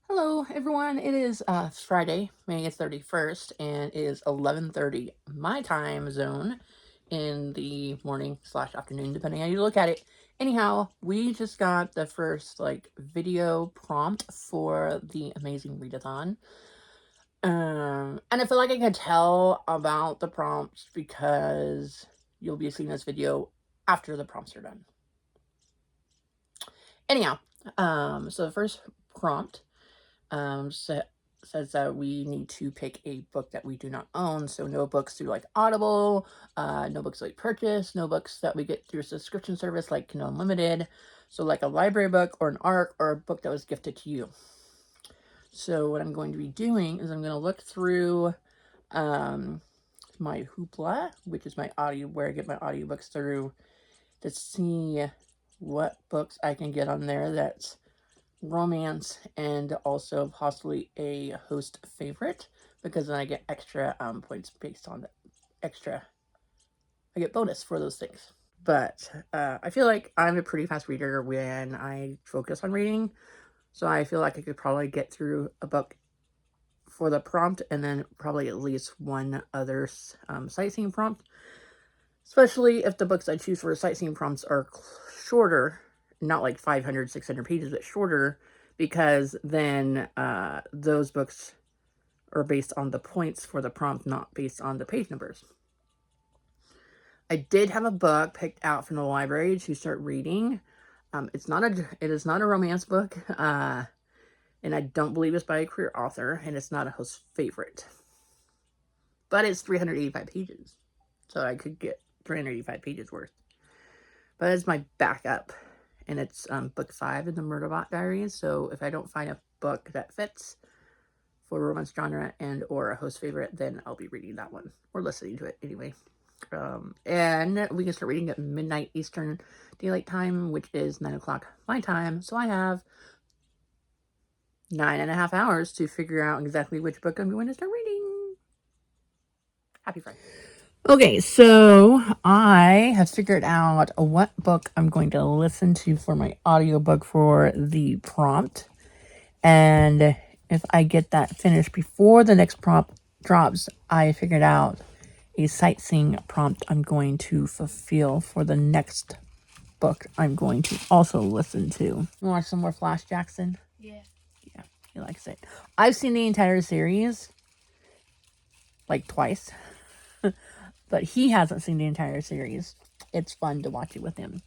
Hello, everyone. It is Friday, May 31st, and it is 11:30 my time zone in the morning / afternoon, depending how you look at it. Anyhow, we just got the first video prompt for the Amazing Readathon. And I feel like I can tell about the prompts because you'll be seeing this video after the prompts are done. Anyhow, so the first prompt says that we need to pick a book that we do not own. So no books through Audible, no books that we purchase, no books that we get through a subscription service like Kindle Unlimited. So a library book or an ARC or a book that was gifted to you. So what I'm going to be doing is I'm going to look through my Hoopla, which is my audio, where I get my audiobooks through, to see what books I can get on there that's romance and also possibly a host favorite, because then I get extra points based on the extra. I get bonus for those things. But I feel like I'm a pretty fast reader when I focus on reading, so I feel like I could probably get through a book for the prompt and then probably at least one other sightseeing prompt, especially if the books I choose for sightseeing prompts are shorter, not like 500, 600 pages, but shorter, because then those books are based on the points for the prompt, not based on the page numbers. I did have a book picked out from the library to start reading. It is not a romance book, and I don't believe it's by a career author, and it's not a host favorite. But it's 385 pages, so I could get 385 pages worth. But it's my backup, and it's book 5 in the Murderbot Diaries. So if I don't find a book that fits for romance genre and or a host favorite, then I'll be reading that one or listening to it anyway. And we can start reading at midnight Eastern Daylight Time, which is 9 o'clock my time. So I have 9.5 hours to figure out exactly which book I'm going to start reading. Happy Friday. Okay, so I have figured out what book I'm going to listen to for my audiobook for the prompt. And if I get that finished before the next prompt drops, I figured out a sightseeing prompt I'm going to fulfill for the next book I'm going to also listen to. You watch some more Flash, Jackson? Yeah. Yeah, he likes it. I've seen the entire series twice. But he hasn't seen the entire series. It's fun to watch it with him.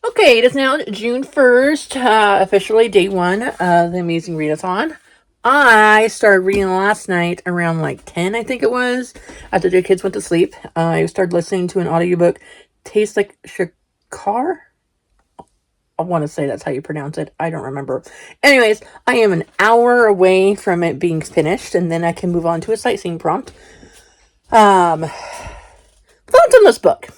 Okay, it is now June 1st, officially day 1 of the Amazing Readathon. I started reading last night around 10, I think it was, after the kids went to sleep. I started listening to an audiobook, Tastes Like Shakkar? I want to say that's how you pronounce it. I don't remember. Anyways, I am an hour away from it being finished, and then I can move on to a sightseeing prompt. Thoughts on this book.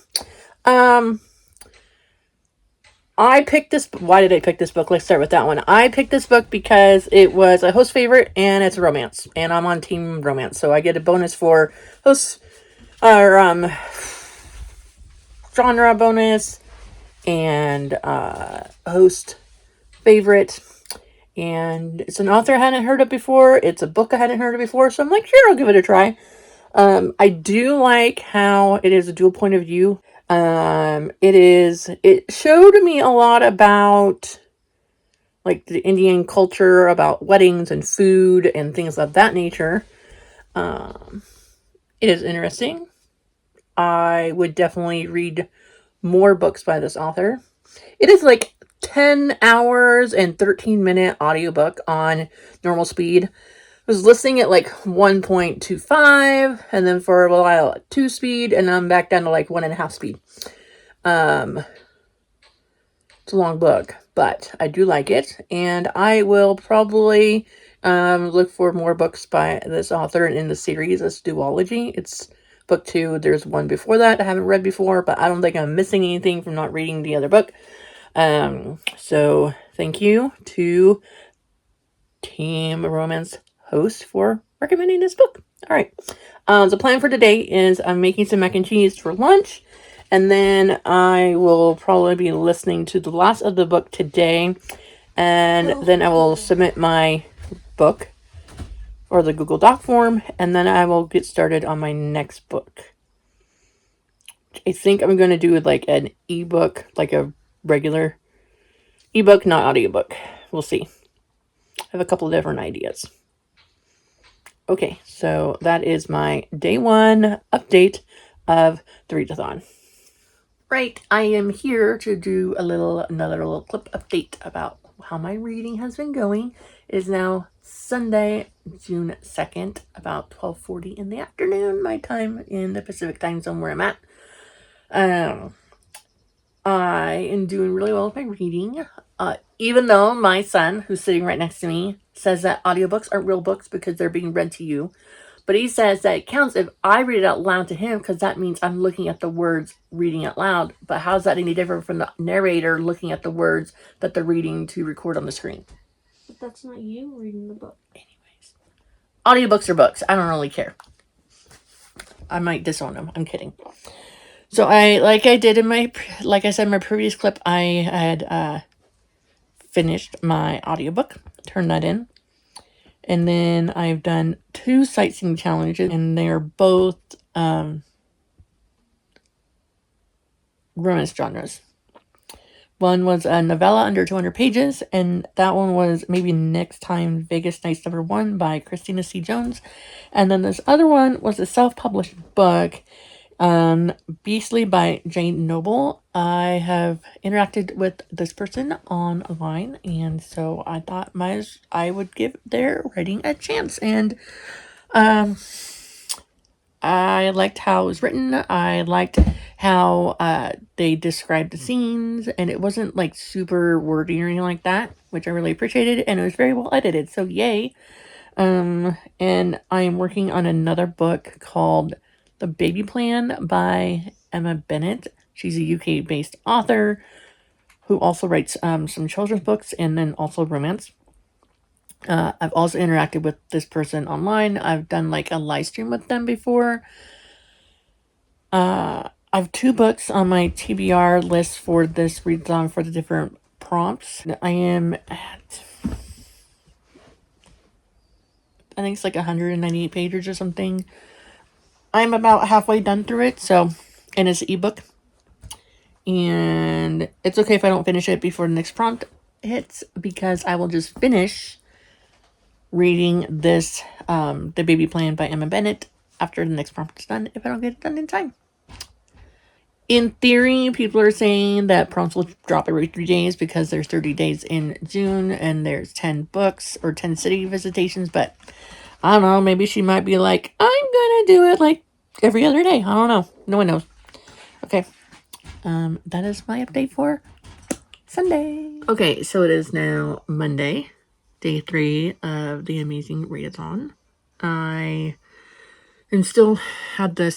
I picked this. Why did I pick this book? Let's start with that one. I picked this book because it was a host favorite and it's a romance, and I'm on team romance, so I get a bonus for host or genre bonus and host favorite. And it's an author I hadn't heard of before. It's a book I hadn't heard of before, so I'm like, sure, I'll give it a try. I do like how it is a dual point of view. It showed me a lot about the Indian culture, about weddings and food and things of that nature. It is interesting. I would definitely read more books by this author. It is 10 hours and 13-minute audiobook on normal speed. I was listening at 1.25, and then for a while at 2 speed, and I'm back down to 1.5 speed. It's a long book, but I do like it, and I will probably look for more books by this author in the series. It's duology. It's book 2. There's one before that I haven't read before, but I don't think I'm missing anything from not reading the other book. So thank you to Team Romance host for recommending this book. All right. The plan for today is I'm making some mac and cheese for lunch, and then I will probably be listening to the last of the book today, And then I will submit my book or the Google Doc form, and then I will get started on my next book. I think I'm going to do like an ebook, like a regular ebook, not audiobook. We'll see. I have a couple of different ideas. Okay, so that is my day one update of the readathon. Right, I am here to do another little clip update about how my reading has been going. It is now Sunday, June 2nd, about 12:40 in the afternoon, my time in the Pacific time zone where I'm at. I am doing really well with my reading, even though my son, who's sitting right next to me, says that audiobooks aren't real books because they're being read to you. But he says that it counts if I read it out loud to him because that means I'm looking at the words reading out loud. But how's that any different from the narrator looking at the words that they're reading to record on the screen? But that's not you reading the book. Anyways, audiobooks are books. I don't really care. I might disown them. I'm kidding. So like I said in my previous clip, I had finished my audiobook, turned that in. And then I've done 2 sightseeing challenges, and they are both romance genres. One was a novella under 200 pages, and that one was Maybe Next Time Vegas Nights #1 by Christina C. Jones. And then this other one was a self-published book, Beastly by Jane Noble. I have interacted with this person online, and so I thought I would give their writing a chance. And I liked how it was written. I liked how they described the scenes, and it wasn't like super wordy or anything like that, which I really appreciated, and it was very well edited, so yay. And I am working on another book called The Baby Plan by Emma Bennet. She's a UK-based author who also writes some children's books and then also romance. I've also interacted with this person online. I've done like a live stream with them before. I have 2 books on my TBR list for this readathon for the different prompts. I am at, I think it's like 198 pages or something. I'm about halfway done through it, so, and it's an ebook. And it's okay if I don't finish it before the next prompt hits, because I will just finish reading this, The Baby Plan by Emma Bennet after the next prompt is done, if I don't get it done in time. In theory, people are saying that prompts will drop every 3 days because there's 30 days in June and there's 10 books or 10 city visitations, but I don't know, maybe she might be like, I'm gonna do it like every other day. I don't know. No one knows. Okay. That is my update for Sunday. Okay, so it is now Monday, day 3 of the Amazing Readathon. I am still had the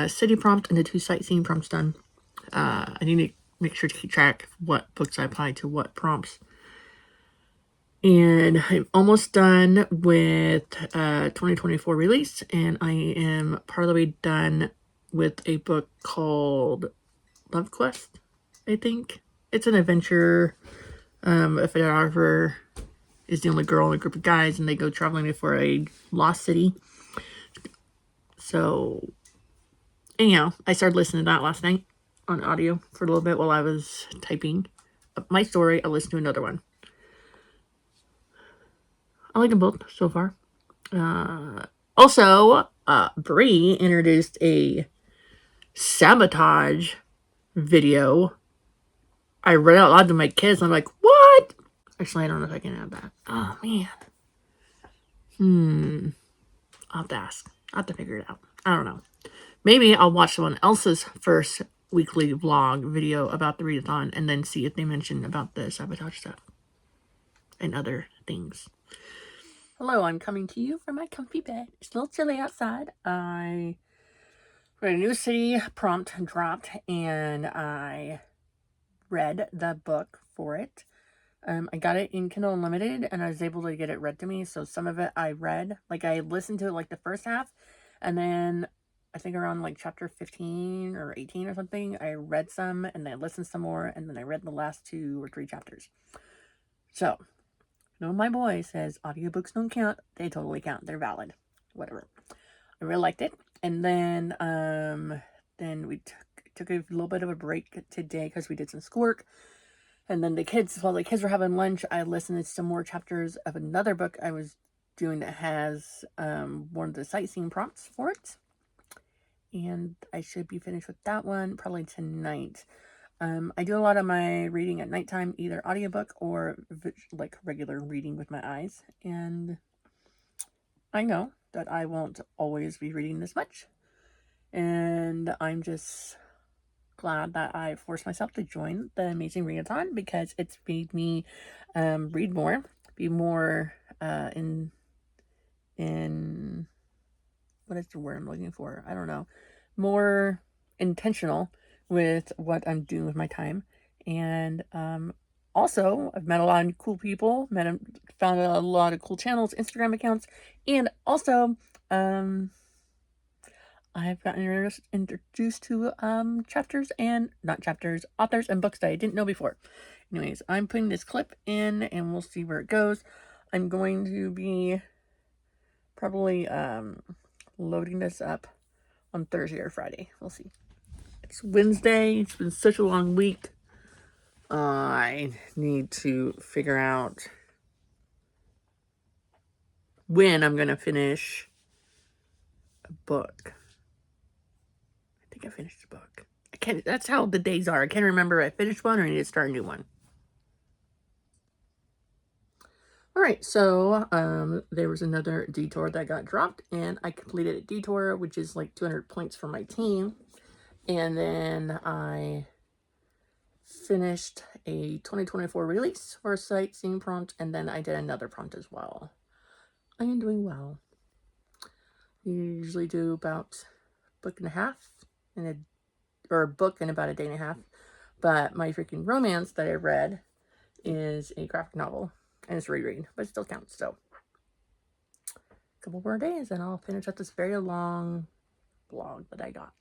city prompt and the 2 sightseeing prompts done. I need to make sure to keep track of what books I apply to what prompts. And I'm almost done with 2024 release, and I am part of the way done with a book called Love Quest, I think. It's an adventure. A photographer is the only girl in a group of guys, and they go traveling for a lost city. So, anyhow, I started listening to that last night on audio for a little bit while I was typing up my story. I listened to another one. I like them both so far. Also, Bree introduced a sabotage video. I read out loud to my kids, and I'm like, what? Actually, I don't know if I can add that. Oh, man. I'll have to ask. I'll have to figure it out. I don't know. Maybe I'll watch someone else's first weekly vlog video about the readathon and then see if they mention about the sabotage stuff and other things. Hello, I'm coming to you from my comfy bed. It's a little chilly outside. I read a new city prompt dropped, and I read the book for it. I got it in Kindle Unlimited, and I was able to get it read to me. So some of it I read. Like, I listened to it like the first half, and then I think around like chapter 15 or 18 or something, I read some, and then I listened some more, and then I read the last 2 or 3 chapters. So, no, my boy says audiobooks don't count. They totally count. They're valid. Whatever. I really liked it. And then we took a little bit of a break today because we did some schoolwork. And then while the kids were having lunch, I listened to some more chapters of another book I was doing that has one of the sightseeing prompts for it. And I should be finished with that one probably tonight. I do a lot of my reading at nighttime, either audiobook or like regular reading with my eyes. And I know that I won't always be reading this much. And I'm just glad that I forced myself to join the Amazing Readathon because it's made me read more, be more in what is the word I'm looking for? I don't know. More intentional with what I'm doing with my time. And also, I've met a lot of cool people, found a lot of cool channels, Instagram accounts, and also I've gotten introduced to authors and books that I didn't know before. Anyways, I'm putting this clip in and we'll see where it goes. I'm going to be probably loading this up on Thursday or Friday. We'll see. It's Wednesday. It's been such a long week. I need to figure out when I'm going to finish a book. I think I finished a book. That's how the days are. I can't remember if I finished one or I need to start a new one. Alright, so there was another detour that got dropped, and I completed a detour, which is like 200 points for my team. And then I finished a 2024 release for a sightseeing prompt, and then I did another prompt as well. I am doing well. We usually do about a book and a half, or a book in about a day and a half. But my freaking romance that I read is a graphic novel, and it's reread, but it still counts. So, a couple more days, and I'll finish up this very long blog that I got.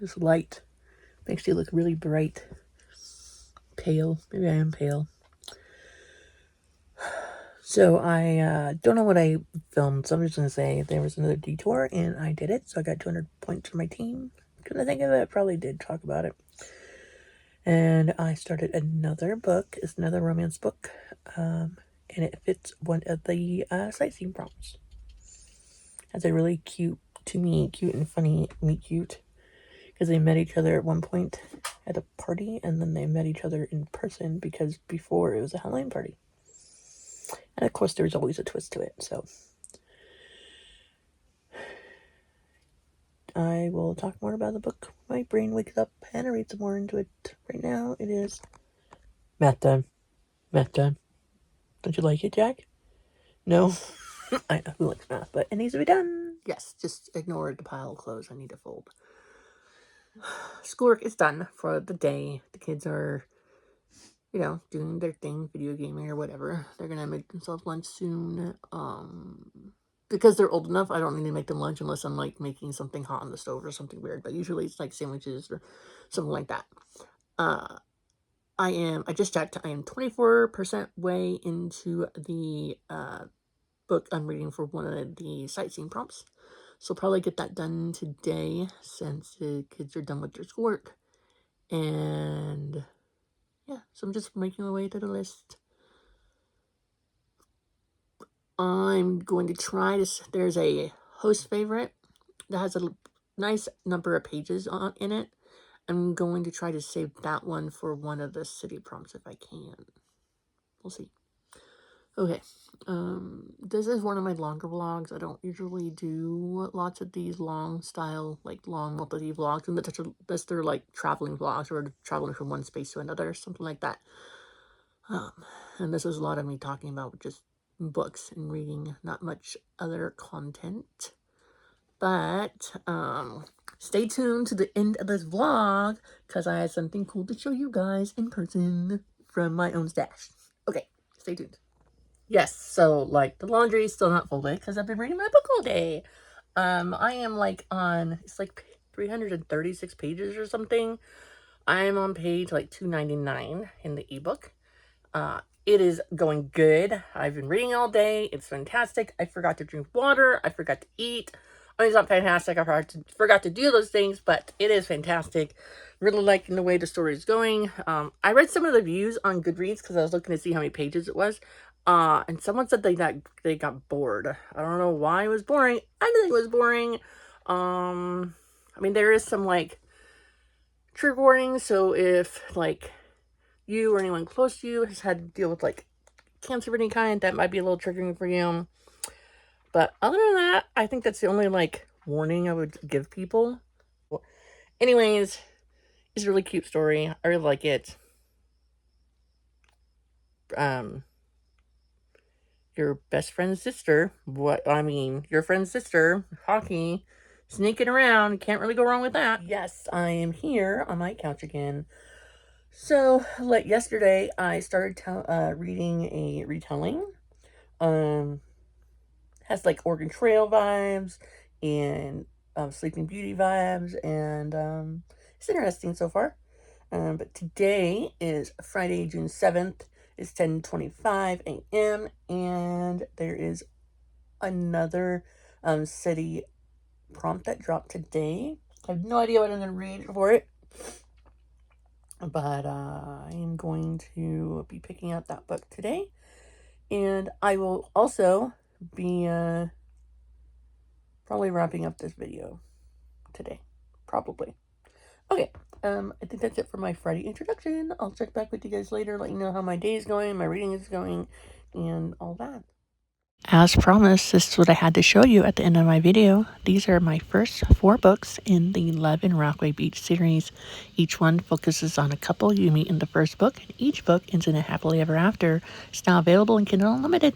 This light makes you look really bright. Pale. Maybe I am pale. So I don't know what I filmed, so I'm just going to say there was another detour, and I did it. So I got 200 points for my team. Couldn't think of it. Probably did talk about it. And I started another book. It's another romance book. And it fits one of the sightseeing prompts. Has a really cute and funny meet cute. Because they met each other at one point at a party, and then they met each other in person because before it was a Halloween party. And of course, there's always a twist to it, so. I will talk more about the book. My brain wakes up and I read some more into it. Right now, it is math time. Math time. Don't you like it, Jack? No? I know who likes math, but it needs to be done. Yes, just ignore the pile of clothes I need to fold. Schoolwork is done for the day. The kids are, doing their thing, video gaming or whatever. They're gonna make themselves lunch soon. Because they're old enough, I don't need to make them lunch unless I'm like making something hot on the stove or something weird. But usually it's like sandwiches or something like that. I just checked. I am 24% way into the book I'm reading for one of the sightseeing prompts. So probably get that done today since the kids are done with their schoolwork. And yeah, so I'm just making my way to the list. I'm going to try this. There's a host favorite that has a nice number of pages in it. I'm going to try to save that one for one of the city prompts if I can. We'll see. Okay. This is one of my longer vlogs. I don't usually do lots of these long multi vlogs, unless they're like traveling vlogs or traveling from one space to another, something like that. And this is a lot of me talking about just books and reading, not much other content. But stay tuned to the end of this vlog because I have something cool to show you guys in person from my own stash. Okay, stay tuned. Yes, so like the laundry is still not folded because I've been reading my book all day. I am like on, it's like 336 pages or something. I'm on page like 299 in the ebook. It is going good. I've been reading all day. It's fantastic. I forgot to drink water. I forgot to eat. I mean, it's not fantastic. I forgot to do those things, but it is fantastic. Really liking the way the story is going. I read some of the reviews on Goodreads because I was looking to see how many pages it was. And someone said they got bored. I don't know why it was boring. I didn't think it was boring. I mean, there is some like trigger warnings. So if like you or anyone close to you has had to deal with like cancer of any kind, that might be a little triggering for you. But other than that, I think that's the only like warning I would give people. Anyways, it's a really cute story. I really like it. Your best friend's sister, your friend's sister, Hockey, sneaking around, can't really go wrong with that. Yes, I am here on my couch again. So, like yesterday, I started reading a retelling. Has like Oregon Trail vibes and Sleeping Beauty vibes, and it's interesting so far. But today is Friday, June 7th. It's 10:25 a.m. and there is another city prompt that dropped today. I have no idea what I'm going to read for it, but I am going to be picking up that book today, and I will also be probably wrapping up this video today, probably. Okay, I think that's it for my Friday introduction. I'll check back with you guys later, let you know how my day is going, my reading is going, and all that. As promised, this is what I had to show you at the end of my video. These are my first 4 books in the Love in Rockaway Beach series. Each one focuses on a couple you meet in the first book, and each book ends in a happily ever after. It's now available in Kindle Unlimited.